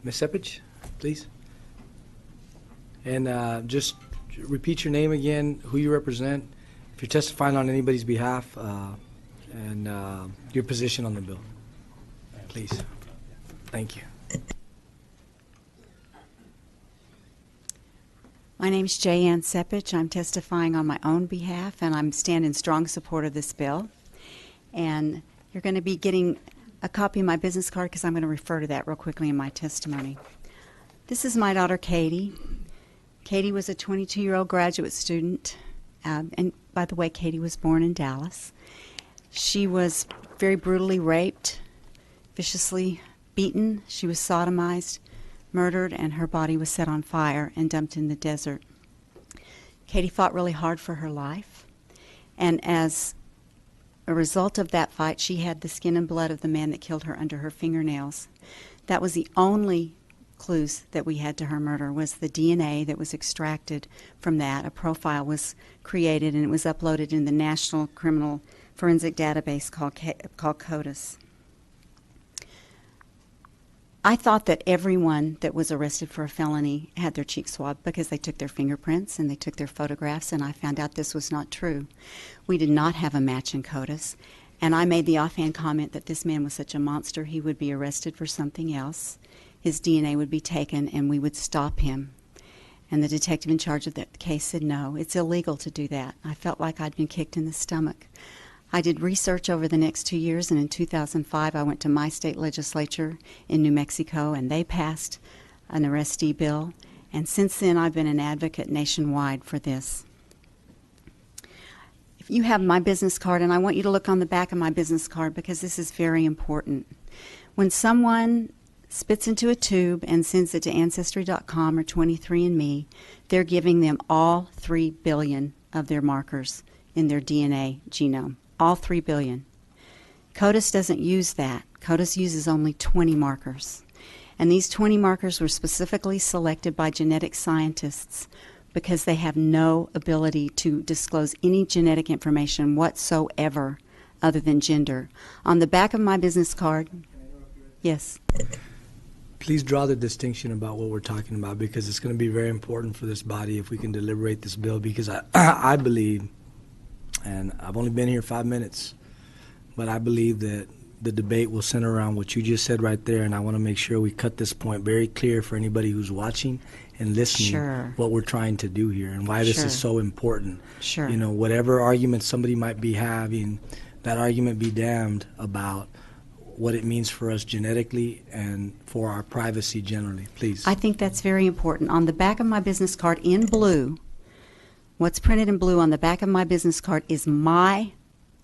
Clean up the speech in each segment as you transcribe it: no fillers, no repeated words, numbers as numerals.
Ms. Sepich, please. And just repeat your name again, who you represent, if you're testifying on anybody's behalf, and your position on the bill. Please. Thank you. My name is Jayann Sepich. I'm testifying on my own behalf, and I'm standing in strong support of this bill. And you're going to be getting a copy of my business card because I'm going to refer to that real quickly in my testimony. This is my daughter, Katie. Katie was a 22-year-old graduate student. And by the way, Katie was born in Dallas. She was very brutally raped, viciously beaten. She was sodomized, murdered, and her body was set on fire and dumped in the desert. Katie fought really hard for her life, and as a result of that fight, she had the skin and blood of the man that killed her under her fingernails. That was the only clues that we had to her murder, was the DNA that was extracted from that. A profile was created, and it was uploaded in the National Criminal Forensic Database called CODIS. I thought that everyone that was arrested for a felony had their cheek swabbed because they took their fingerprints and they took their photographs, and I found out this was not true. We did not have a match in CODIS, and I made the offhand comment that this man was such a monster he would be arrested for something else. His DNA would be taken and we would stop him. And the detective in charge of that case said, no, it's illegal to do that. I felt like I'd been kicked in the stomach. I did research over the next 2 years, and in 2005 I went to my state legislature in New Mexico, and they passed an arrestee bill. And since then I've been an advocate nationwide for this. If you have my business card, and I want you to look on the back of my business card because this is very important. When someone spits into a tube and sends it to Ancestry.com or 23andMe, they're giving them all 3 billion of their markers in their DNA genome. All 3 billion. CODIS doesn't use that. CODIS uses only 20 markers. And these 20 markers were specifically selected by genetic scientists because they have no ability to disclose any genetic information whatsoever other than gender. On the back of my business card, yes. Please draw the distinction about what we're talking about, because it's going to be very important for this body if we can deliberate this bill, because I believe, and I've only been here 5 minutes, but I believe that the debate will center around what you just said right there, and I want to make sure we cut this point very clear for anybody who's watching and listening. Sure. What we're trying to do here and why this is so important. Sure. You know, whatever argument somebody might be having, that argument be damned about what it means for us genetically and for our privacy generally. Please. I think that's very important. On the back of my business card in blue, what's printed in blue on the back of my business card is my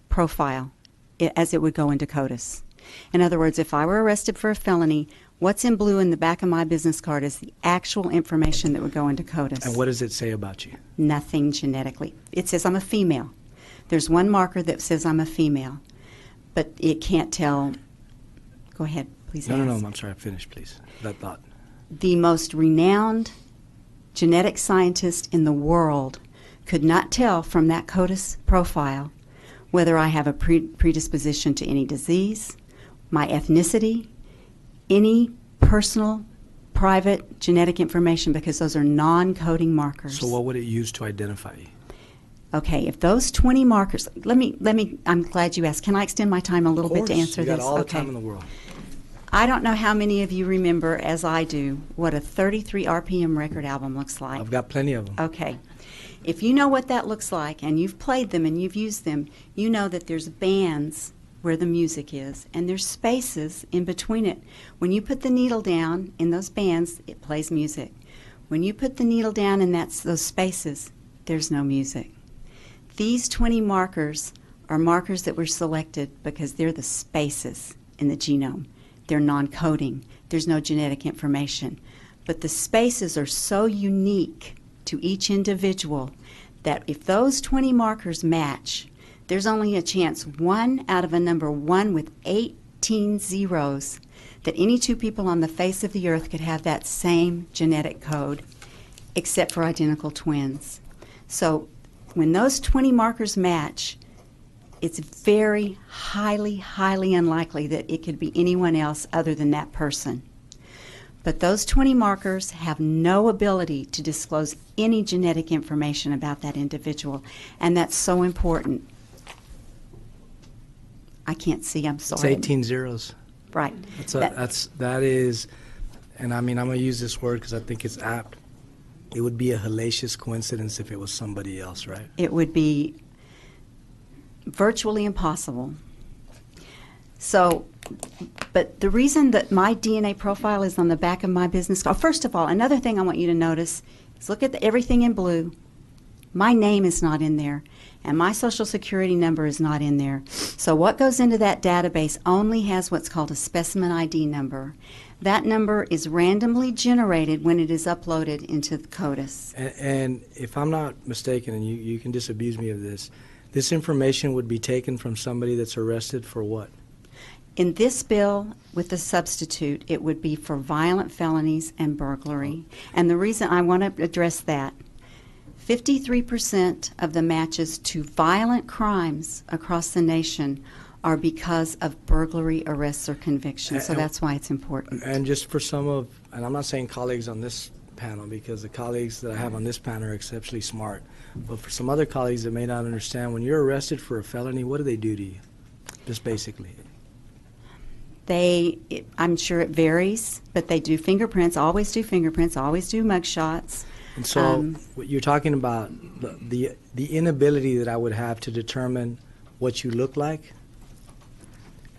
profile as it would go into CODIS. In other words, if I were arrested for a felony, what's in blue in the back of my business card is the actual information that would go into CODIS. And what does it say about you? Nothing genetically. It says I'm a female. There's one marker that says I'm a female, but it can't tell. Go ahead, please ask. No, I'm sorry. Finish, please. That thought. The most renowned genetic scientist in the world could not tell from that CODIS profile whether I have a predisposition to any disease, my ethnicity, any personal, private genetic information, because those are non-coding markers. So what would it use to identify you? Okay, if those 20 markers, let me, I'm glad you asked. Can I extend my time a little bit to answer this? You got all the time in the world. I don't know how many of you remember, as I do, what a 33 RPM record album looks like. I've got plenty of them. Okay. If you know what that looks like, and you've played them and you've used them, you know that there's bands where the music is, and there's spaces in between it. When you put the needle down in those bands, it plays music. When you put the needle down in those spaces, there's no music. These 20 markers are markers that were selected because they're the spaces in the genome. They're non-coding. There's no genetic information. But the spaces are so unique to each individual that if those 20 markers match, there's only a chance 1 out of a number 1 with 18 zeros that any two people on the face of the earth could have that same genetic code, except for identical twins. So when those 20 markers match, it's very highly, highly unlikely that it could be anyone else other than that person. But those 20 markers have no ability to disclose any genetic information about that individual, and that's so important. I can't see, I'm sorry. It's 18 zeros. Right. That is, and I mean, I'm going to use this word because I think it's apt. It would be a hellacious coincidence if it was somebody else, right? It would be virtually impossible. So, but the reason that my DNA profile is on the back of my business card, first of all, another thing I want you to notice is look at everything in blue. My name is not in there, and my social security number is not in there. So what goes into that database only has what's called a specimen ID number. That number is randomly generated when it is uploaded into the CODIS. And if I'm not mistaken, and you can disabuse me of this information would be taken from somebody that's arrested for what? In this bill, with the substitute, it would be for violent felonies and burglary. And the reason I want to address that, 53% of the matches to violent crimes across the nation are because of burglary arrests or convictions. So that's why it's important. And just for some of, and I'm not saying colleagues on this panel, because the colleagues that I have on this panel are exceptionally smart, but for some other colleagues that may not understand, when you're arrested for a felony, what do they do to you? Just basically. I'm sure it varies, but they do fingerprints, always do mug shots. And so what you're talking about, the inability that I would have to determine what you look like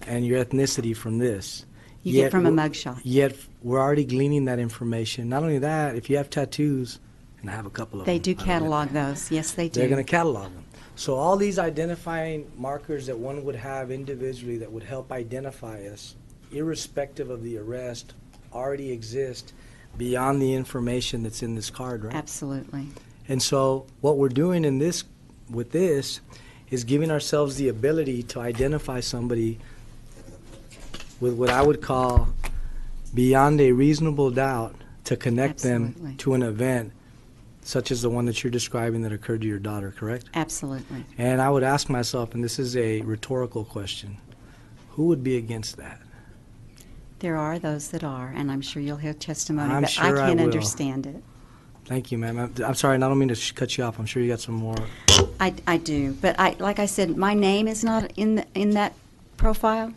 and your ethnicity from this. You get from a mugshot. Yet we're already gleaning that information. Not only that, if you have tattoos, and I have a couple of them. They do catalog those. Yes, they do. They're going to catalog them. So all these identifying markers that one would have individually that would help identify us, irrespective of the arrest, already exist beyond the information that's in this card, right? Absolutely. And so what we're doing with this is giving ourselves the ability to identify somebody with what I would call beyond a reasonable doubt, to connect them to an event such as the one that you're describing that occurred to your daughter, correct? Absolutely. And I would ask myself, and this is a rhetorical question, who would be against that? There are those that are, and I'm sure you'll hear testimony, I'm but sure I can't will. Understand it. Thank you, ma'am. I'm sorry, I don't mean to cut you off. I'm sure you got some more. I do, but like I said, my name is not in that profile.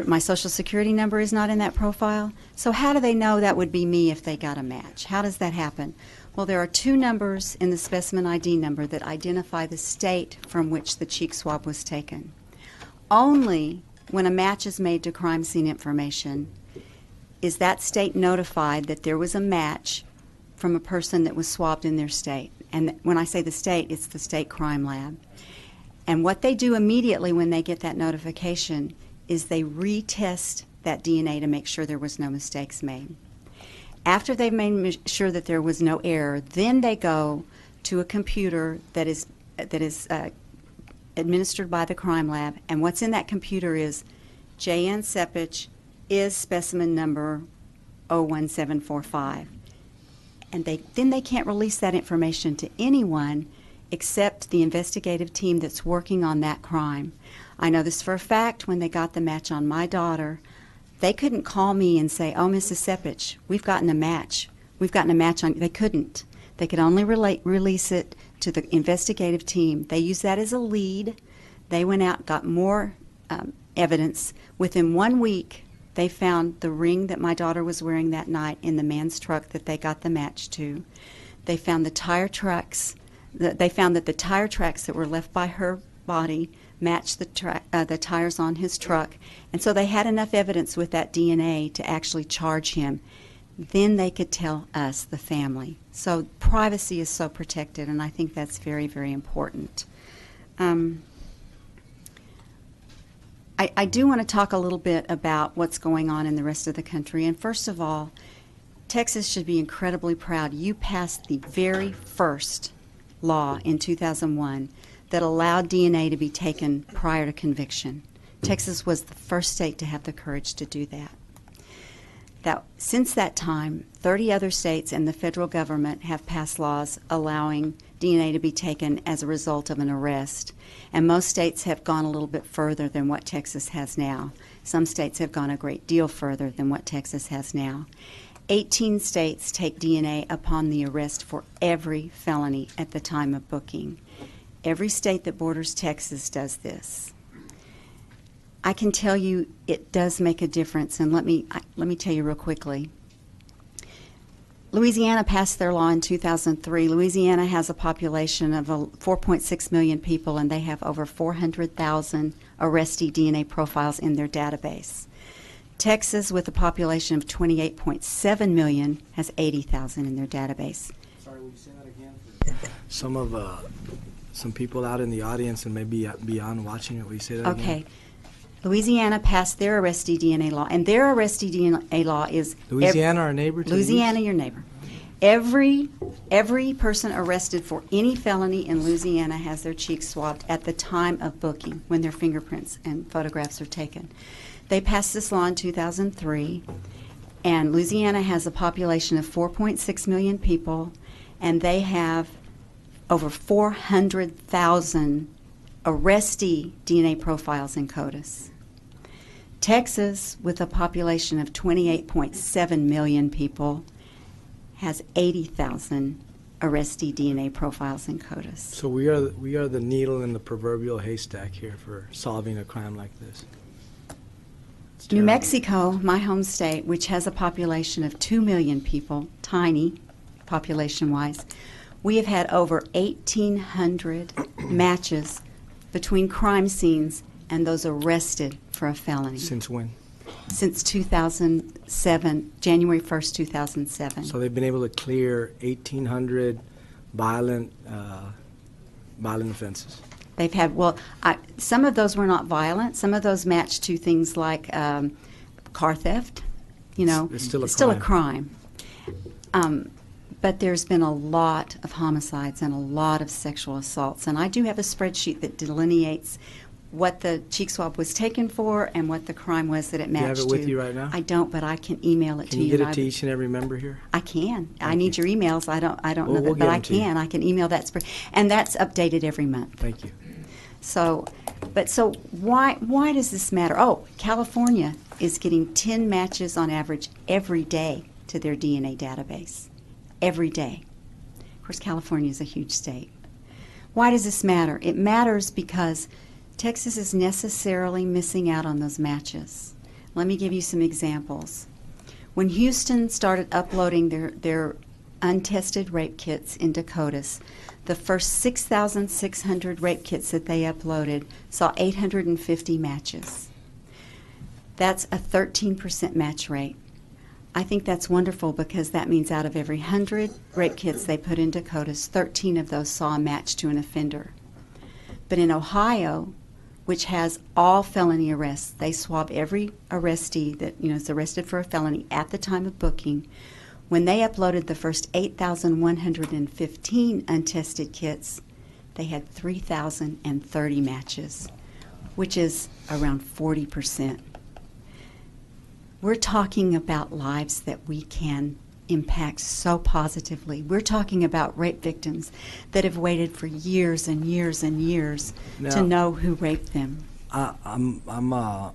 My social security number is not in that profile. So how do they know that would be me if they got a match? How does that happen? Well, there are two numbers in the specimen ID number that identify the state from which the cheek swab was taken. Only when a match is made to crime scene information is that state notified that there was a match from a person that was swabbed in their state. And when I say the state, it's the state crime lab. And what they do immediately when they get that notification is they retest that DNA to make sure there was no mistakes made. After they've made sure that there was no error, then they go to a computer that is administered by the crime lab, and what's in that computer is Jayann Sepich is specimen number 01745. And then they can't release that information to anyone except the investigative team that's working on that crime. I know this for a fact. When they got the match on my daughter, they couldn't call me and say, "Oh, Mrs. Sepich, we've gotten a match. We've gotten a match on." They couldn't. They could only release it to the investigative team. They used that as a lead. They went out, got more evidence. Within 1 week, they found the ring that my daughter was wearing that night in the man's truck that they got the match to. They found the tire tracks. They found that the tire tracks that were left by her body matched the tires on his truck. And so they had enough evidence with that DNA to actually charge him. Then they could tell us, the family. So privacy is so protected, and I think that's very, very important. I do want to talk a little bit about what's going on in the rest of the country. And first of all, Texas should be incredibly proud. You passed the very first law in 2001 that allowed DNA to be taken prior to conviction. Texas was the first state to have the courage to do that. since that time, 30 other states and the federal government have passed laws allowing DNA to be taken as a result of an arrest. And most states have gone a little bit further than what Texas has now. Some states have gone a great deal further than what Texas has now. 18 states take DNA upon the arrest for every felony at the time of booking. Every state that borders Texas does this. I can tell you it does make a difference, and let me tell you real quickly. Louisiana passed their law in 2003. Louisiana has a population of 4.6 million people, and they have over 400,000 arrestee DNA profiles in their database. Texas, with a population of 28.7 million, has 80,000 in their database. Sorry, will you say that again? Some people out in the audience and maybe beyond watching it, will you say that again? Okay. Louisiana passed their arrestee DNA law, and their arrestee DNA law is... Louisiana, our neighbor? Louisiana, your neighbor. Every person arrested for any felony in Louisiana has their cheeks swabbed at the time of booking, when their fingerprints and photographs are taken. They passed this law in 2003, and Louisiana has a population of 4.6 million people, and they have over 400,000 arrestee DNA profiles in CODIS. Texas, with a population of 28.7 million people, has 80,000 arrestee DNA profiles in CODIS. So we are the needle in the proverbial haystack here for solving a crime like this. New Mexico, my home state, which has a population of 2 million people, tiny population-wise, we have had over 1,800 matches between crime scenes and those arrested for a felony. Since when? Since 2007, January 1st, 2007. So they've been able to clear 1,800 violent offenses. They've had, some of those were not violent. Some of those matched to things like car theft. You know, it's still a crime. But there's been a lot of homicides and a lot of sexual assaults. And I do have a spreadsheet that delineates what the cheek swab was taken for and what the crime was that it matched to. Do you have it with you right now? I don't, but I can email it to you. Can you get it to each and every member here? I can. I need your emails. I don't know that, but I can. I can email that spread, and that's updated every month. Thank you. So why does this matter? Oh, California is getting 10 matches on average every day to their DNA database. Every day. Of course, California is a huge state. Why does this matter? It matters because Texas is necessarily missing out on those matches. Let me give you some examples. When Houston started uploading their untested rape kits into CODIS, the first 6,600 rape kits that they uploaded saw 850 matches. That's a 13% match rate. I think that's wonderful because that means out of every 100 rape kits they put into CODIS, 13 of those saw a match to an offender. But in Ohio, which has all felony arrests, they swab every arrestee that is arrested for a felony at the time of booking. When they uploaded the first 8,115 untested kits, they had 3,030 matches, which is around 40%. We're talking about lives that we can impact so positively. We're talking about rape victims that have waited for years and years and years to know who raped them. I'm a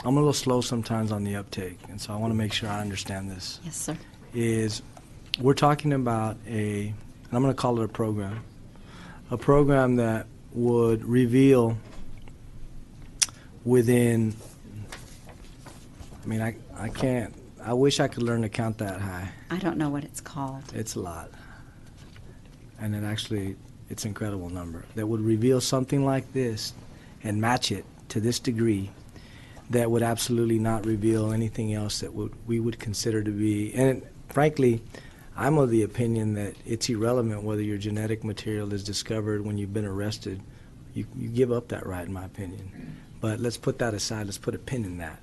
little slow sometimes on the uptake, and so I want to make sure I understand this. Yes, sir. We're talking about and I'm going to call it a program that would reveal within, I wish I could learn to count that high. I don't know what it's called. It's a lot. And it's an incredible number that would reveal something like this and match it to this degree that would absolutely not reveal anything else that we would consider to be. And frankly, I'm of the opinion that it's irrelevant whether your genetic material is discovered when you've been arrested. You give up that right, in my opinion. But let's put that aside. Let's put a pin in that.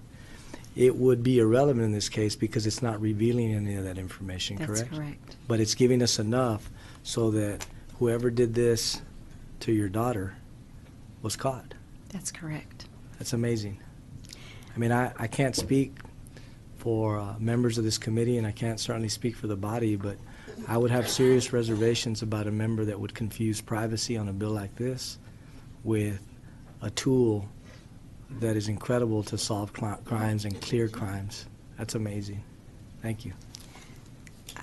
It would be irrelevant in this case because it's not revealing any of that information, correct? That's correct. But it's giving us enough so that whoever did this to your daughter was caught. That's correct. That's amazing. I can't speak for members of this committee, and I can't certainly speak for the body, but I would have serious reservations about a member that would confuse privacy on a bill like this with a tool that is incredible to solve crimes and clear crimes. That's amazing. Thank you.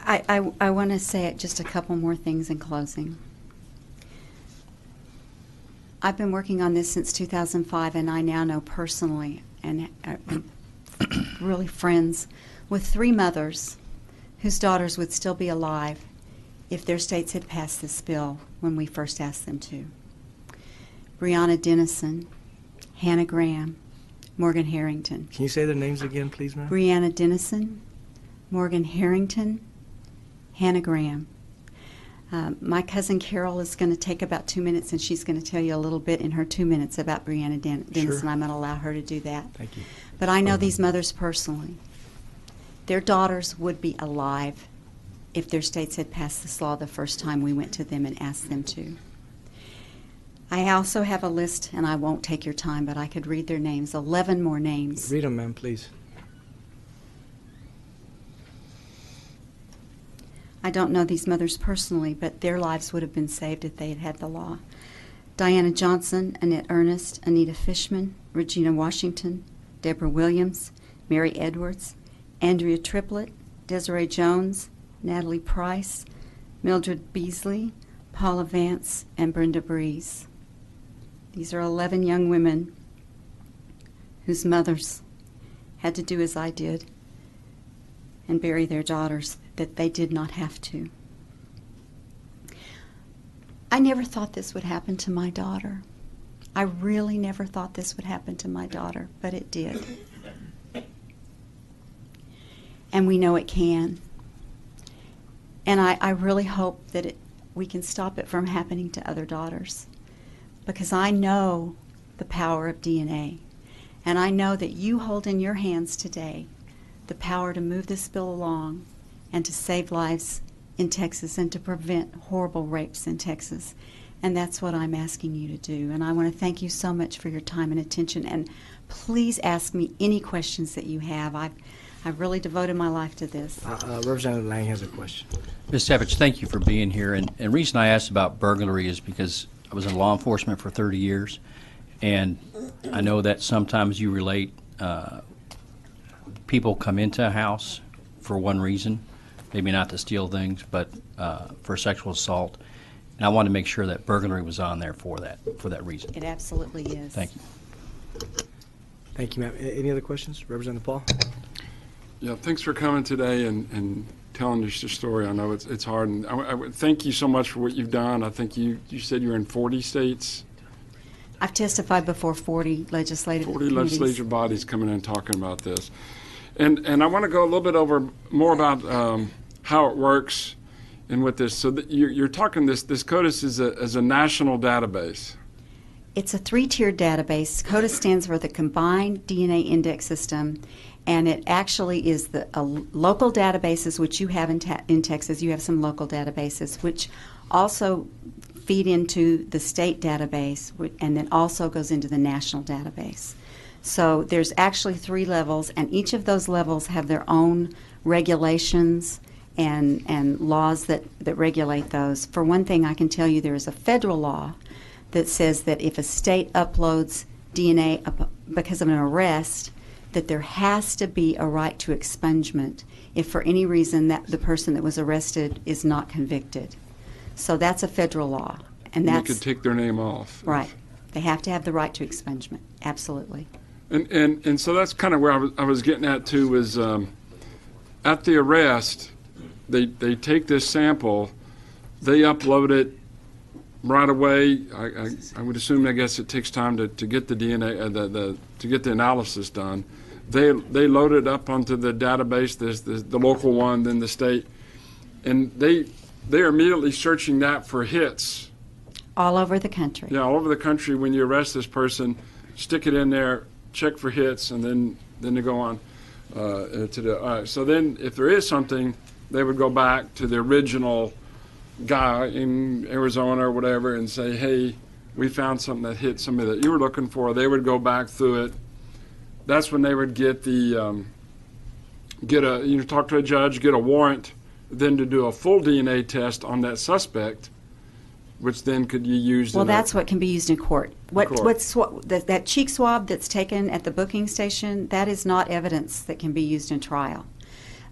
I want to say just a couple more things in closing. I've been working on this since 2005, and I now know personally and really friends with 3 mothers whose daughters would still be alive if their states had passed this bill when we first asked them to. Breonna Dennison, Hannah Graham, Morgan Harrington. Can you say their names again, please, ma'am? Breonna Dennison, Morgan Harrington, Hannah Graham. My cousin Carol is going to take about 2 minutes, and she's going to tell you a little bit in her 2 minutes about Breonna Dennison. Sure. I'm going to allow her to do that. Thank you. But I know these mothers personally. Their daughters would be alive if their states had passed this law the first time we went to them and asked them to. I also have a list, and I won't take your time, but I could read their names, 11 more names. Read them, ma'am, please. I don't know these mothers personally, but their lives would have been saved if they had had the law. Diana Johnson, Annette Ernest, Anita Fishman, Regina Washington, Deborah Williams, Mary Edwards, Andrea Triplett, Desiree Jones, Natalie Price, Mildred Beasley, Paula Vance, and Brenda Breeze. These are 11 young women whose mothers had to do as I did and bury their daughters that they did not have to. I never thought this would happen to my daughter. I really never thought this would happen to my daughter, but it did. And we know it can. And I really hope that we can stop it from happening to other daughters, because I know the power of DNA. And I know that you hold in your hands today the power to move this bill along and to save lives in Texas and to prevent horrible rapes in Texas. And that's what I'm asking you to do. And I want to thank you so much for your time and attention. And please ask me any questions that you have. I've really devoted my life to this. Representative Lang has a question. Ms. Sepich, thank you for being here. And the reason I asked about burglary is because I was in law enforcement for 30 years. And I know that sometimes you relate people come into a house for one reason, maybe not to steal things, but for sexual assault. And I wanted to make sure that burglary was on there for that reason. It absolutely is. Thank you. Thank you, ma'am. Any other questions? Representative Paul? Yeah, thanks for coming today and telling us your story. I know it's hard, and I would thank you so much for what you've done. I think you said you're in 40 states. I've testified before 40 legislative 40 committees. legislative bodies coming in and talking about this. And I want to go a little bit over more about how it works and what this. So you're talking this CODIS is a national database. It's a 3-tiered database. CODIS stands for the Combined DNA Index System, and it actually is the local databases, which you have in Texas. You have some local databases, which also feed into the state database, and then also goes into the national database. So there's actually 3 levels, and each of those levels have their own regulations and laws that regulate those. For one thing, I can tell you there is a federal law that says that if a state uploads DNA because of an arrest, that there has to be a right to expungement if for any reason that the person that was arrested is not convicted. So that's a federal law. And they could take their name off. Right. They have to have the right to expungement. Absolutely. And so that's kind of where I was getting at too, was at the arrest, they take this sample, they upload it right away. I would assume, I guess it takes time to get the DNA, to get the analysis done. They load it up onto the database, the local one, then the state, and they're immediately searching that for hits. All over the country. Yeah, all over the country. When you arrest this person, stick it in there, check for hits, and then they go on to the. So then, if there is something, they would go back to the original guy in Arizona or whatever and say, hey, we found something that hit somebody that you were looking for. They would go back through it. That's when they would get the talk to a judge, get a warrant, then to do a full DNA test on that suspect, which then could you use? Well, that's what can be used in court. Court. That cheek swab that's taken at the booking station, that is not evidence that can be used in trial.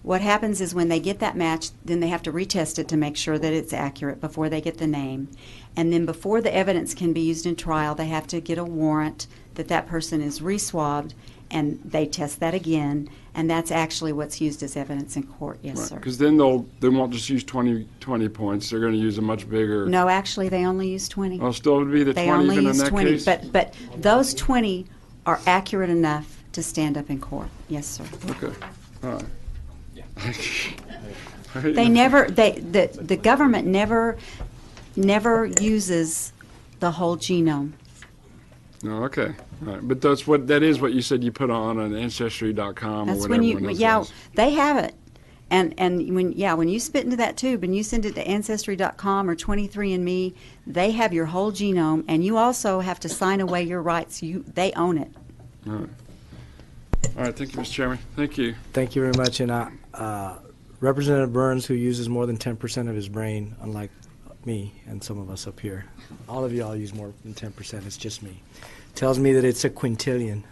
What happens is when they get that match, then they have to retest it to make sure that it's accurate before they get the name. And then before the evidence can be used in trial, they have to get a warrant that that person is re-swabbed, and they test that again, and that's actually what's used as evidence in court. Yes, sir. Because then they won't just use 20 points. They're going to use a much bigger. No, actually, they only use 20. Oh, still would be the They 20 only even in use that 20, case? but those 20 are accurate enough to stand up in court. Yes, sir. Okay. All right. The government never uses the whole genome. No, okay. All right. But that is what you said you put on Ancestry.com or That's whatever. when you, they have it. And when you spit into that tube and you send it to Ancestry.com or 23andMe, they have your whole genome, and you also have to sign away your rights. They own it. All right. All right. Thank you, Mr. Chairman. Thank you. Thank you very much. And Representative Burns, who uses more than 10% of his brain, unlike me and some of us up here, all of y'all use more than 10%. It's just me. Tells me that it's a quintillion.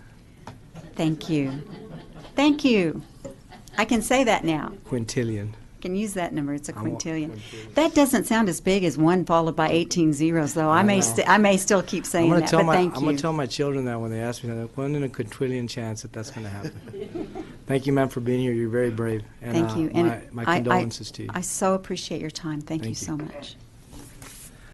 Thank you. Thank you. I can say that now. Quintillion. I can use that number. It's a I want quintillion. quintillion. That doesn't sound as big as 1 followed by 18 zeros, though. I may still keep saying that, but thank I'm going you. to tell my children that when they ask me that, 1 in a quintillion chance that that's going to happen. Thank you, ma'am, for being here. You're very brave. And, Thank you. And my condolences to you. I so appreciate your time. Thank you Thank you. so much.